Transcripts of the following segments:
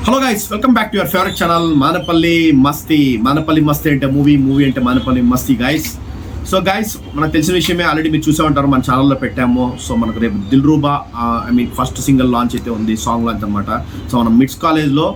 Hello guys, welcome back to your favourite channel Manapalli మస్తీ. మానపల్లి మస్తీ అంటే movie అంటే మానపల్లి మస్తీ guys. So guys, మనకు తెలిసిన విషయమే, ఆల్రెడీ మీరు చూసే ఉంటారు, మన ఛానల్లో పెట్టాము. సో మనకు రేపు దిల్రూబా ఫస్ట్ సింగిల్ లాంచ్ అయితే ఉంది, సాంగ్ లాంచ్ అనమాట. సో మనం మిడ్స్ కాలేజ్లో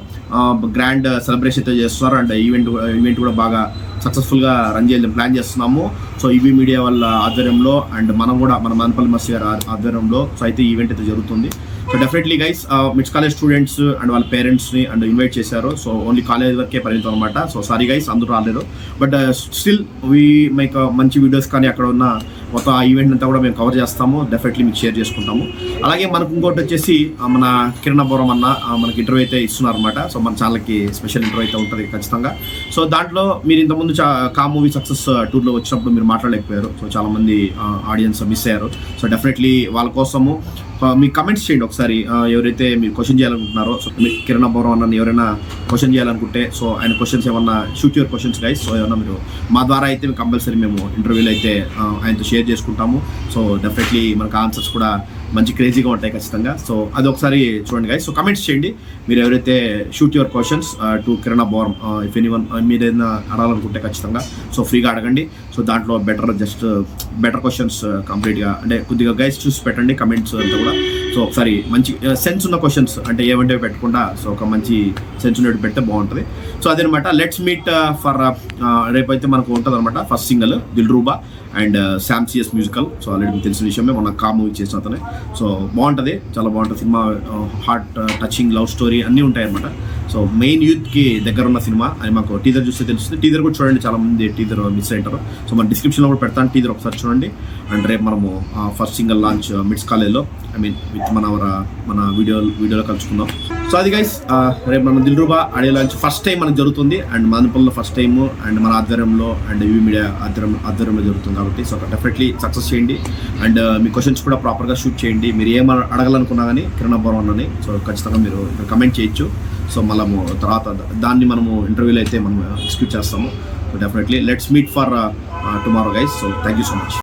గ్రాండ్ సెలబ్రేషన్ అయితే చేస్తున్నారు. అండ్ ఈవెంట్ కూడా బాగా సక్సెస్ఫుల్గా రన్ చేయాలని ప్లాన్ చేస్తున్నాము. సో ఈవీ మీడియా వాళ్ళ ఆధ్వర్యంలో అండ్ మనం కూడా మన మానపల్లి మస్తీ గారి ఆధ్వర్యంలో సో అయితే ఈవెంట్ అయితే జరుగుతుంది. So definitely guys, mids college students and వాళ్ళ పేరెంట్స్ని అండ్ ఇన్వైట్ చేశారు. సో ఓన్లీ కాలేజ్ వరకే పరిమితం అనమాట. సో సారీ గైస్, అందరూ రాలేదు. బట్ స్టిల్ మీకు మంచి వీడియోస్ కానీ అక్కడ ఉన్న మొత్తం ఆ ఈవెంట్ అంతా కూడా మేము కవర్ చేస్తాము. డెఫినెట్లీ మీకు షేర్ చేసుకుంటాము. అలాగే మనకు ఇంకోటి వచ్చేసి మన కిరణబోరం అన్న మనకి ఇంటర్వ్యూ అయితే ఇస్తున్నారు అనమాట. సో మన ఛానల్కి స్పెషల్ ఇంటర్వ్యూ అయితే ఉంటుంది ఖచ్చితంగా. సో దాంట్లో మీరు ఇంతకుముందు కా మూవీ సక్సెస్ టూర్లో వచ్చినప్పుడు మీరు మాట్లాడలేకపోయారు. సో చాలామంది ఆడియన్స్ మిస్ అయ్యారు. సో డెఫినెట్లీ వాళ్ళ కోసము మీ కమెంట్స్ చేయండి ఒకసారి. ఎవరైతే మీరు క్వశ్చన్ చేయాలనుకుంటున్నారో, సో మీరు కిరణబోరం అన్న ఎవరైనా క్వశ్చన్ చేయాలనుకుంటే, సో ఆయన క్వశ్చన్స్ ఏమన్నా shoot your questions guys. So ఏమన్నా మీరు మా ద్వారా అయితే మీకు కంపల్సరీ మేము ఇంటర్వ్యూలో అయితే ఆయనతో షేర్ చేసుకుంటాము. సో డెఫినెట్లీ మనకు ఆన్సర్స్ కూడా మంచి క్రేజీగా ఉంటాయి ఖచ్చితంగా. సో అది ఒకసారి చూడండి గైస్. సో కమెంట్స్ చేయండి మీరు ఎవరైతే షూట్ యువర్ క్వశ్చన్స్ టు కిరణబోరం. ఇఫ్ ఎనీవన్ మీరు ఏదైనా అడగాలనుకుంటే ఖచ్చితంగా సో ఫ్రీగా అడగండి. సో దాంట్లో బెటర్ క్వశ్చన్స్ కంప్లీట్గా అంటే కొద్దిగా గైస్ చూసి పెట్టండి కమెంట్స్ అంతా కూడా. సో ఒకసారి మంచి సెన్స్ ఉన్న క్వశ్చన్స్ అంటే ఏమంటే పెట్టకుండా సో ఒక మంచి సెన్స్ ఉన్నట్టు పెడితే బాగుంటుంది. సో అదనమాట. లెట్స్ మీట్ ఫర్ రేపైతే మనకు ఉంటుంది అనమాట first single Dilruba and Sam CS's musical. So already మీకు తెలిసిన విషయమే, మన కా మూవీ చేసిన అతనే. సో బాగుంటుంది, చాలా బాగుంటుంది cinema. Heart touching love story అన్నీ ఉంటాయి అనమాట. సో మెయిన్ యూత్కి దగ్గర ఉన్న సినిమా అని మాకు టీజర్ చూస్తే తెలుస్తుంది. టీజర్ కూడా చూడండి, చాలా మంది టీజర్ మిస్ అయ్యారు. సో మన డిస్క్రిప్షన్లో కూడా పెడతాను, టీజర్ ఒకసారి చూడండి. అండ్ రేపు మనము ఫస్ట్ సింగిల్ లాంచ్ మిడ్స్ కాలేజ్లో విత్ మన వీడియోలో కలుసుకుందాం. సో అది గైస్, రేపు మన Dilruba audio launch first time మనకు జరుగుతుంది. అండ్ మానపల్లిలో ఫస్ట్ టైము అండ్ మన ఆధ్వర్యంలో అండ్ ఈవీ మీడియా ఆధ్వర్యంలో జరుగుతుంది కాబట్టి సో డెఫినెట్లీ సక్సెస్ చేయండి. అండ్ మీ క్వశ్చన్స్ కూడా ప్రాపర్గా షూట్ చేయండి. మీరు ఏం అడగాలనుకున్నా కానీ కిరణబోరం అని సో ఖచ్చితంగా మీరు కమెంట్ చేయొచ్చు. సో మనము తర్వాత దాన్ని మనము ఇంటర్వ్యూలో అయితే మనం ఎక్స్క్యూట్ చేస్తాము. So definitely let's meet for tomorrow guys. So thank you so much.